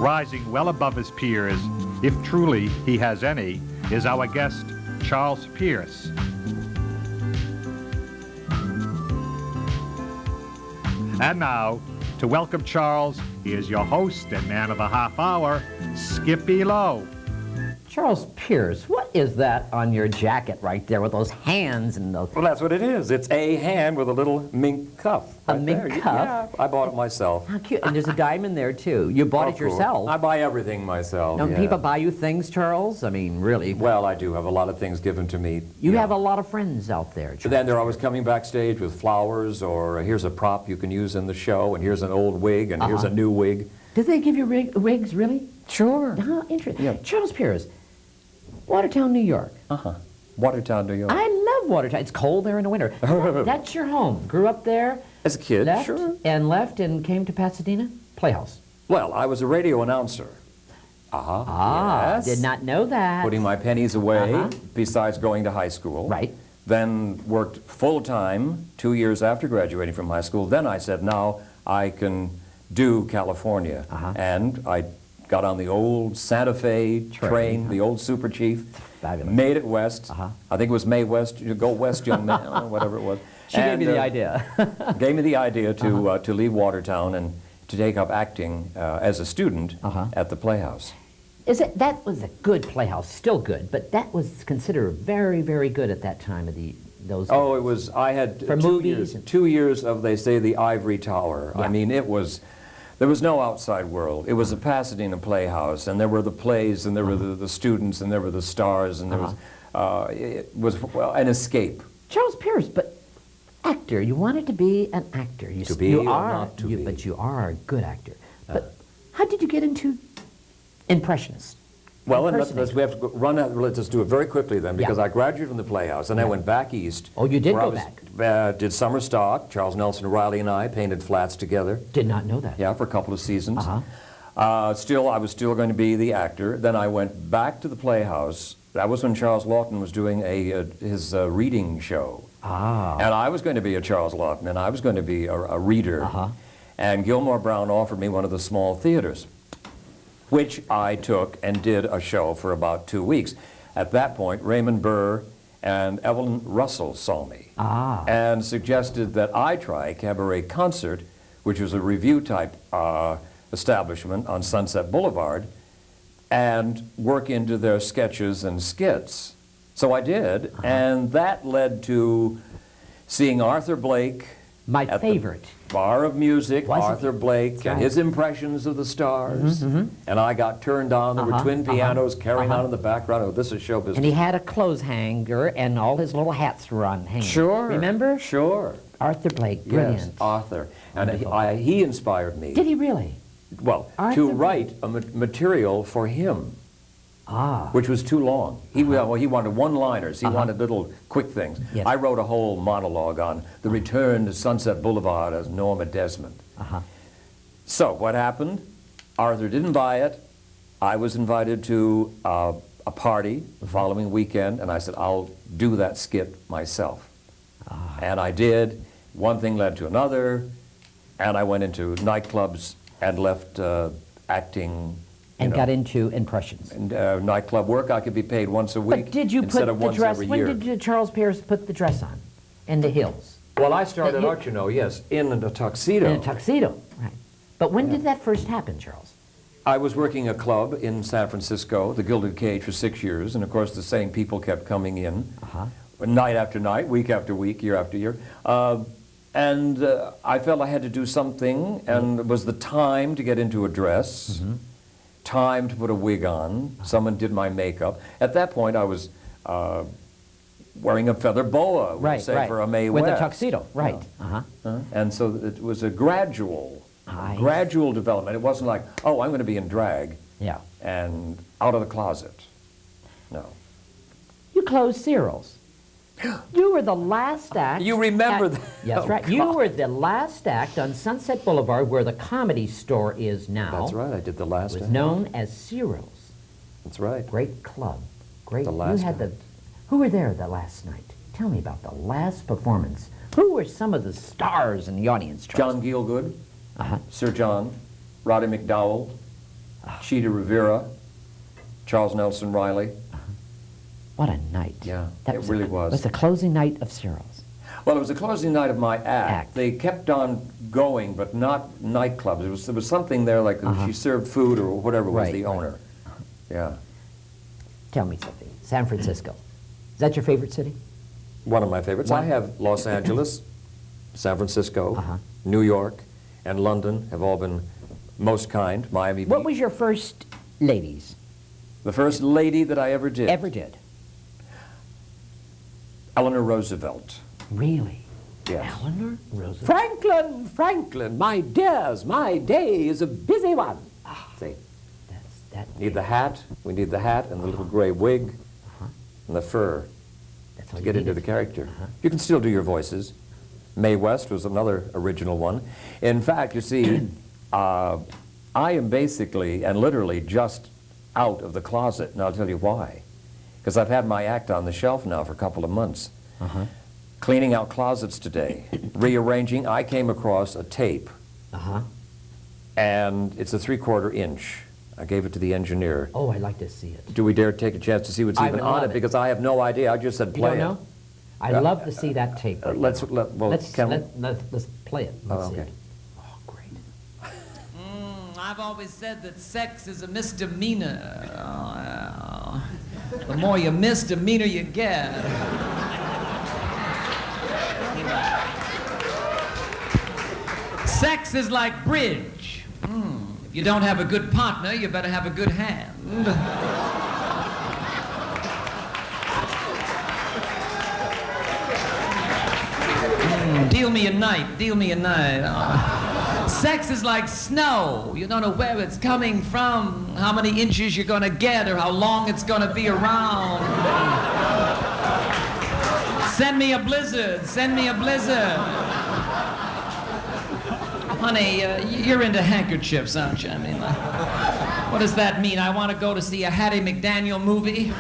rising well above his peers, if truly he has any, is our guest, Charles Pierce. And now, to welcome Charles, here's your host and man of the half hour, Skippy Lowe. Charles Pierce, what is that on your jacket right there with those hands and those... Well, that's what it is. It's a hand with a little mink cuff. A mink cuff? Yeah, I bought it myself. How cute. And there's a diamond there, too. You bought it yourself. I buy everything myself. Don't people buy you things, Charles? I mean, really. Well, I do have a lot of things given to me. You have a lot of friends out there, Charles. But then they're always coming backstage with flowers, or here's a prop you can use in the show, and here's an old wig, and here's a new wig. Did they give you wigs, really? Sure. Oh, interesting. Yeah. Charles Pierce, Watertown, New York. Watertown, New York. I love Watertown. It's cold there in the winter. That's your home. Grew up there. As a kid, left, sure. And left and came to Pasadena Playhouse. Well, I was a radio announcer. Yes. Did not know that. Putting my pennies away, besides going to high school. Right. Then worked full-time 2 years after graduating from high school. Then I said, now I can do California. And I got on the old Santa Fe train, the old Super Chief. Fabulous. Made it west. I think it was May West, you go west, young man, or whatever it was. She gave me the idea. Gave me the idea to leave Watertown and to take up acting as a student at the Playhouse. That was a good Playhouse, still good, but that was considered very, very good at that time of those. Oh, it was. I had for 2 movies years. 2 years of, they say, the Ivory Tower. Yeah. I mean, it was. There was no outside world. It was a Pasadena Playhouse, and there were the plays, and there were the students, and there were the stars, and there was. It was an escape. Charles Pierce, but actor. You wanted to be an actor. To be or not to be. But you are a good actor. But how did you get into impressionist? Well, and we have to let's just do it very quickly then, because I graduated from the Playhouse, and I went back east. Oh, you did go back? Did summer stock. Charles Nelson Riley and I painted flats together. Did not know that. Yeah, for a couple of seasons. I was still going to be the actor. Then I went back to the Playhouse. That was when Charles Lawton was doing his reading show. And I was going to be a Charles Lawton, and I was going to be a reader. And Gilmore Brown offered me one of the small theaters, which I took and did a show for about 2 weeks. At that point, Raymond Burr and Evelyn Russell saw me and suggested that I try Cabaret Concert, which was a review-type establishment on Sunset Boulevard, and work into their sketches and skits. So I did, and that led to seeing Arthur Blake, my favorite. Bar of Music, Was Arthur Blake, and his impressions of the stars. And I got turned on. There were twin pianos carrying on in the background. Oh, this is show business. And he had a clothes hanger, and all his little hats were on hanging. Sure. Remember? Sure. Arthur Blake, brilliant. Yes, Arthur. And he inspired me. Did he really? Well, Arthur to write a material for him. Ah. Which was too long. He wanted one-liners. He wanted little quick things. Yes. I wrote a whole monologue on the return to Sunset Boulevard as Norma Desmond. So what happened? Arthur didn't buy it. I was invited to a party the following weekend, and I said, I'll do that skit myself. And I did. One thing led to another, and I went into nightclubs and left acting. And got into impressions. And nightclub work, I could be paid once a week But did you instead put of the once dress, every when year. did Charles Pierce put the dress on? In the heels? Well, I started you- out, yes, in a tuxedo. In a tuxedo, right. But when did that first happen, Charles? I was working a club in San Francisco, the Gilded Cage, for 6 years, and of course the same people kept coming in, night after night, week after week, year after year. And I felt I had to do something, and it was the time to get into a dress, time to put a wig on. Someone did my makeup. At that point, I was wearing a feather boa, for a Mae With West. a tuxedo, right. And so it was a gradual development. It wasn't like, oh, I'm going to be in drag and out of the closet. No. You closed Cyril's. You were the last act. You remember that? Yes, Oh, right. God. You were the last act on Sunset Boulevard, where the Comedy Store is now. That's right. I did the last It was act. known as Cyril's. That's right. Great club. Great. The last you had act. Who were there the last night? Tell me about the last performance. Who were some of the stars in the audience, Charles? John Gielgud, Sir John, Roddy McDowell, Cheetah Rivera, Charles Nelson Riley. What a night. Yeah, That it really was. It was the closing night of Cyril's. Well, it was the closing night of my act. They kept on going, but not nightclubs. There was something there, like she served food or whatever was the owner. Yeah. Tell me something. San Francisco. Is that your favorite city? One of my favorites. I have Los Angeles, San Francisco, New York, and London have all been most kind. Miami Beach. What was your first ladies? The first lady that I ever did? Ever did. Eleanor Roosevelt. Really? Yes. Eleanor Roosevelt. Franklin, Franklin, my dears, my day is a busy one. See, That. need the hat. We need the hat and the little gray wig and the fur That's to all get you into the needed. character. You can still do your voices. Mae West was another original one. In fact, you see, I am basically and literally just out of the closet, and I'll tell you why. Because I've had my act on the shelf now for a couple of months. Cleaning out closets today, rearranging. I came across a tape, and it's a 3/4 inch. I gave it to the engineer. Oh, I'd like to see it. Do we dare take a chance to see what's I even would on love it? it. Because I have no idea. I just said You play don't it. know? I'd love to see that tape. Right Let's now. let's Let's play it. Let's see okay. it. Oh, great. I've always said that sex is a misdemeanor. The more you misdemeanor you get. Sex is like bridge. If you don't have a good partner, you better have a good hand. Deal me a night, deal me a night. Sex is like snow. You don't know where it's coming from, how many inches you're gonna get, or how long it's gonna be around. Send me a blizzard, send me a blizzard. Honey, you're into handkerchiefs, aren't you? I mean, what does that mean? I want to go to see a Hattie McDaniel movie?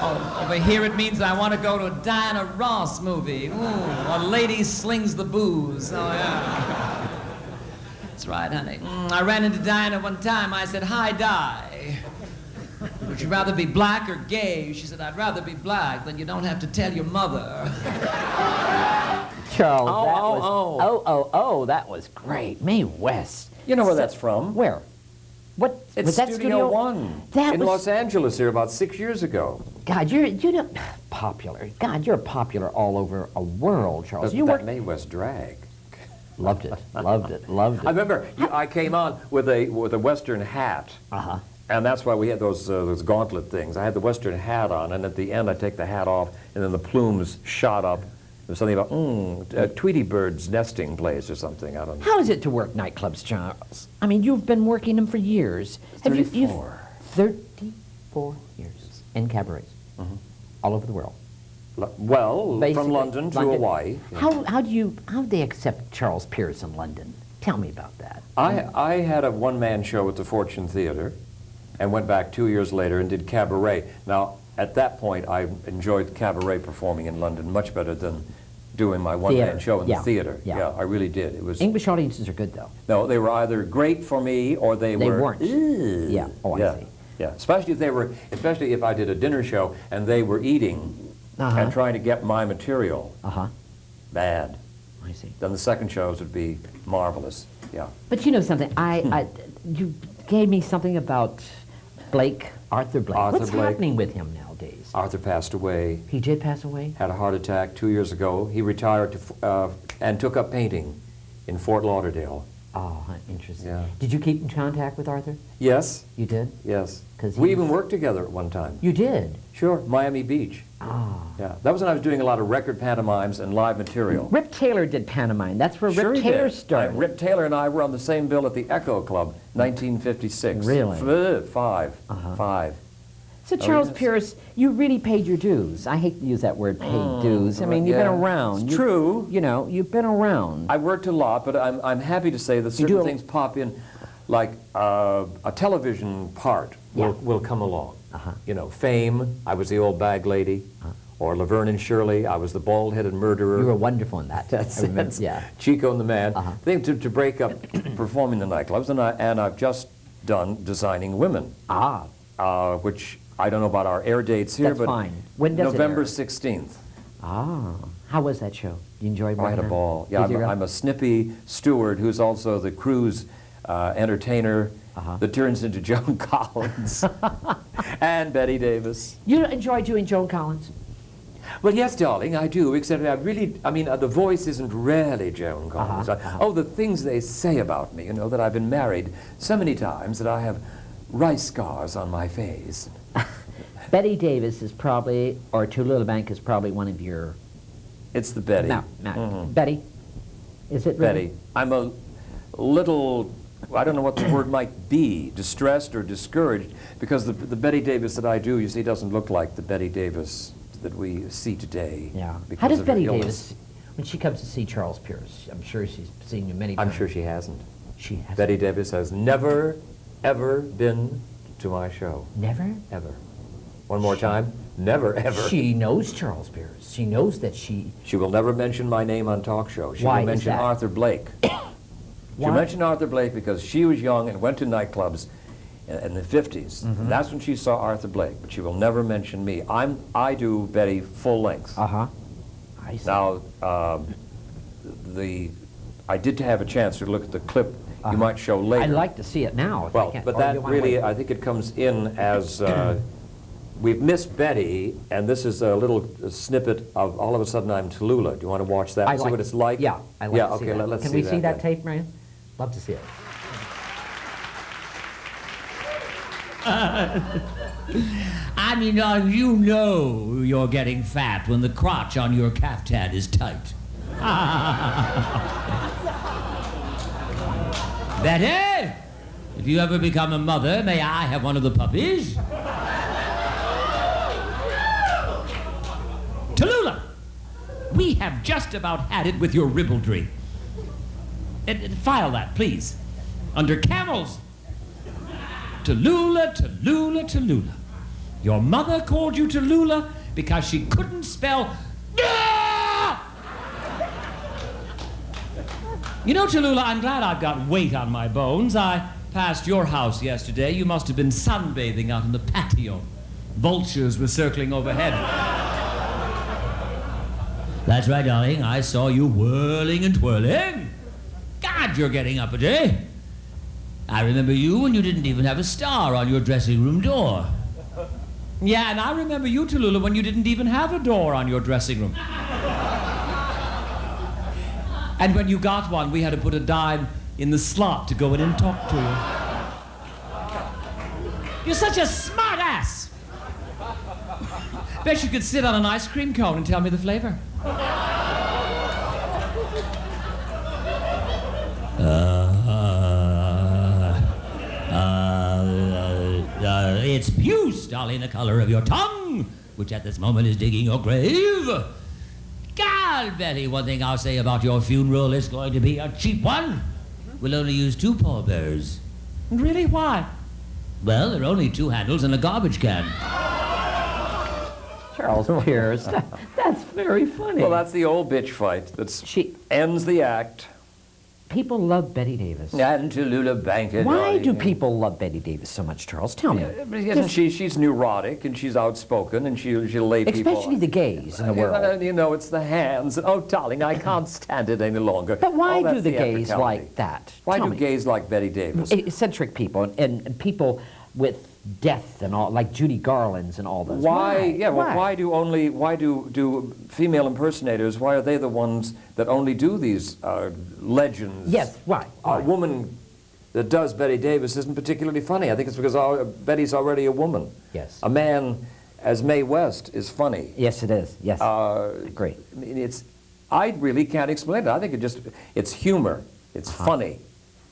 Oh, over here it means I want to go to a Diana Ross movie. Ooh, a lady slings the booze. Oh, yeah. That's right, honey. I ran into Diana one time. I said, "Hi, Di. Would you rather be black or gay?" She said, "I'd rather be black, then you don't have to tell your mother." Charles, that was great. Mae West. You know where that's from? Where? What? It's was that Studio One That in was, Los Angeles here about 6 years ago. God, you're popular. God, you're popular all over a world, Charles. That, You that worked. Mae West drag. Loved it. Loved it. Loved it. I remember I came on with a Western hat. And that's why we had those gauntlet things. I had the Western hat on, and at the end I take the hat off, and then the plumes shot up. There was something about Tweety Bird's nesting place or something. I don't know. How is it to work nightclubs, Charles? I mean, you've been working them for years. 34. 34 years in cabarets, all over the world. Well, Basically, from London to Hawaii. Yeah. How do they accept Charles Pierce in London? Tell me about that. I had a one-man show at the Fortune Theater, and went back 2 years later and did cabaret. Now, at that point, I enjoyed cabaret performing in London much better than doing my one-man show in the theater. Yeah. I really did. It was English audiences are good, though. no, they were either great for me or they weren't. "Ugh." Yeah. Oh, I see. Yeah, especially if I did a dinner show and they were eating and trying to get my material. Bad. I see. Then the second shows would be marvelous. Yeah. But you know something? You gave me something about Arthur Blake. What's happening with him nowadays? Arthur passed away. He did pass away? Had a heart attack 2 years ago. He retired and took up painting in Fort Lauderdale. Oh, interesting. Yeah. Did you keep in contact with Arthur? Yes. You did? Yes. 'Cause we he's- even worked together at one time. You did? Sure, Miami Beach. Ah. Yeah, that was when I was doing a lot of record pantomimes and live material. Rip Taylor did pantomime. That's where Sure Rip he Taylor did. started. Rip Taylor and I were on the same bill at the Echo Club, 1956. Really? Five. So Charles yes. Pierce, you really paid your dues. I hate to use that word, paid dues. I mean, you've been yeah. around. It's true. You know, you've been around. I worked a lot, but I'm happy to say that do certain a- things pop in, like a television part will come along. You know, Fame, I was the old bag lady. or Laverne and Shirley. I was the bald-headed murderer. You were wonderful in that. That's, I remember, that's yeah. Chico and the Man. Thing to break up performing the nightclubs, and I've just done Designing Women. Which I don't know about our air dates here, That's but fine. When does it November air? 16th. How was that show? You enjoyed I had a working on it? ball. Yeah, Did you really? I'm a snippy steward who's also the cruise entertainer that turns into Joan Collins and Bette Davis. You enjoy doing Joan Collins? Well, yes, darling, I do, except the voice isn't really Joan Collins. The things they say about me, that I've been married so many times that I have rice scars on my face. Bette Davis is probably, or Tallulah Bankhead is probably one of your... It's the Betty. No. Betty? Is it really? Betty. I'm a little, I don't know what the word might be, distressed or discouraged, because the Bette Davis that I do, you see, doesn't look like the Bette Davis that we see today. Yeah. because How does of her Bette illness. Davis, when she comes to see Charles Pierce, I'm sure she's seen you many times. I'm sure she hasn't. She has. Bette Davis has never, ever been to my show. Never? Ever. One more time. Never, ever. She knows Charles Pierce. She knows that she... She will never mention my name on talk show. She Why will is mention that? Arthur Blake. She'll mention Arthur Blake because she was young and went to nightclubs in the 50s. That's when she saw Arthur Blake, but she will never mention me. I do Betty full length. I see. Now, I did have a chance to look at the clip you might show later. I'd like to see it now. If I Well, can. but Or you that wanna really, wait? I think it comes in as we've missed Betty, and this is a little snippet of All of a Sudden I'm Tallulah. Do you want to watch that and see what it's like? Yeah, I like to see that. Let's Can see we that. see that then. tape, Marion? Love to see it. I mean, you know you're getting fat when the crotch on your caftan is tight. Betty, if you ever become a mother, may I have one of the puppies? Tallulah, we have just about had it with your ribaldry. File that, please. Under camels. Tallulah, Tallulah, Tallulah. Your mother called you Tallulah because she couldn't spell. You know, Tallulah, I'm glad I've got weight on my bones. I passed your house yesterday. You must have been sunbathing out in the patio. Vultures were circling overhead. That's right, darling. I saw you whirling and twirling. God, you're getting uppity. I remember you when you didn't even have a star on your dressing room door. Yeah, and I remember you, Tallulah, when you didn't even have a door on your dressing room. And when you got one, we had to put a dime in the slot to go in and talk to you. You're such a smart ass. Bet you could sit on an ice cream cone and tell me the flavor. It's puce, darling, the color of your tongue, which at this moment is digging your grave. God, Betty, one thing I'll say about your funeral is going to be a cheap one. We'll only use 2 pallbearers. Really? Why? Well, there are only 2 handles and a garbage can. Charles Pierce. That's very funny. Well, that's the old bitch fight that She- ends the act. People love Bette Davis. And Tallulah Bankhead. Why do people love Bette Davis so much, Charles? Tell me. Because she's neurotic and she's outspoken and she'll lay people... Especially the gays in the world. You know, it's the hands. Oh, darling, I can't stand it any longer. But why Oh, that's do the gays theatricality. like that? Why Tell do me. gays like Bette Davis? Eccentric people and people with death and all, like Judy Garland's and all those. Why do female impersonators, why are they the ones that only do these legends? Yes, why? A woman that does Bette Davis isn't particularly funny. I think it's because Betty's already a woman. Yes. A man as Mae West is funny. Yes, it is. Yes. Great. I mean, I really can't explain it. I think it's humor. It's funny.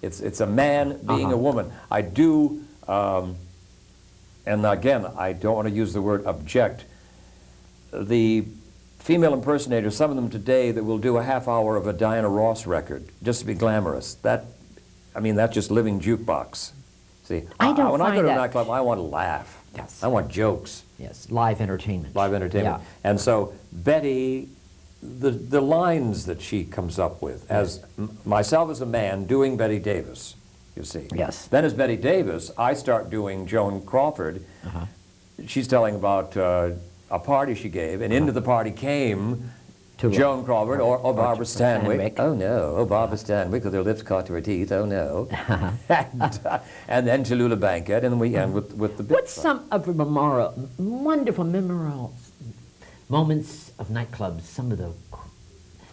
It's a man being a woman. I do, and again, I don't want to use the word object. The female impersonators, some of them today, that will do a half hour of a Diana Ross record just to be glamorous. That's just living jukebox. See, I don't when I find go to a that- nightclub, I want to laugh. Yes. I want jokes. Yes, live entertainment. Live entertainment. Yeah. And so Betty, the lines that she comes up with, as myself as a man doing Bette Davis, you see. Yes. Then as Bette Davis, I start doing Joan Crawford. She's telling about a party she gave, and into the party came Joan Crawford or Barbara Stanwyck. Oh no, oh Barbara Stanwyck with her lips caught to her teeth, oh no. And then Tallulah Bankhead, and we end with the big What's some of the wonderful, memorable moments of nightclubs? Some of the,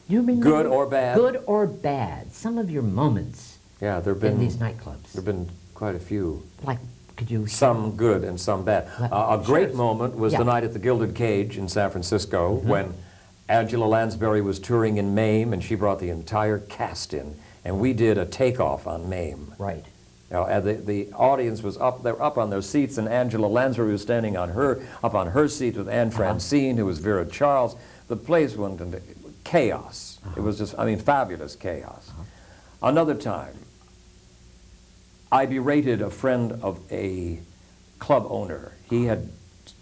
you remember? Good or bad? Good or bad. Some of your moments Yeah, there have been in these nightclubs. There have been quite a few. Like, could you? Some good and some bad. A great moment was the night at the Gilded Cage in San Francisco when Angela Lansbury was touring in Mame, and she brought the entire cast in, and we did a takeoff on Mame. Right. You know, and the audience was up, they were up on their seats, and Angela Lansbury was standing up on her seat with Anne Francine, who was Vera Charles. The place went into chaos. It was just, I mean, fabulous chaos. Another time, I berated a friend of a club owner. He had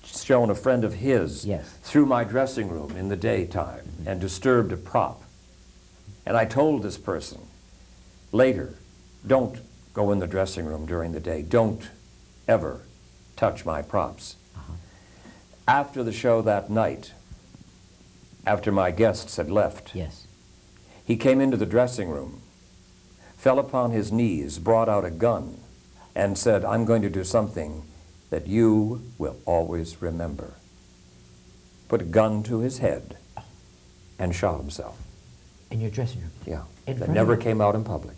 shown a friend of his through my dressing room in the daytime and disturbed a prop. And I told this person later, don't go in the dressing room during the day. Don't ever touch my props. After the show that night, after my guests had left, he came into the dressing room, fell upon his knees, brought out a gun, and said, I'm going to do something that you will always remember. Put a gun to his head and shot himself. In your dressing room? Yeah. In That front never of you? came out in public.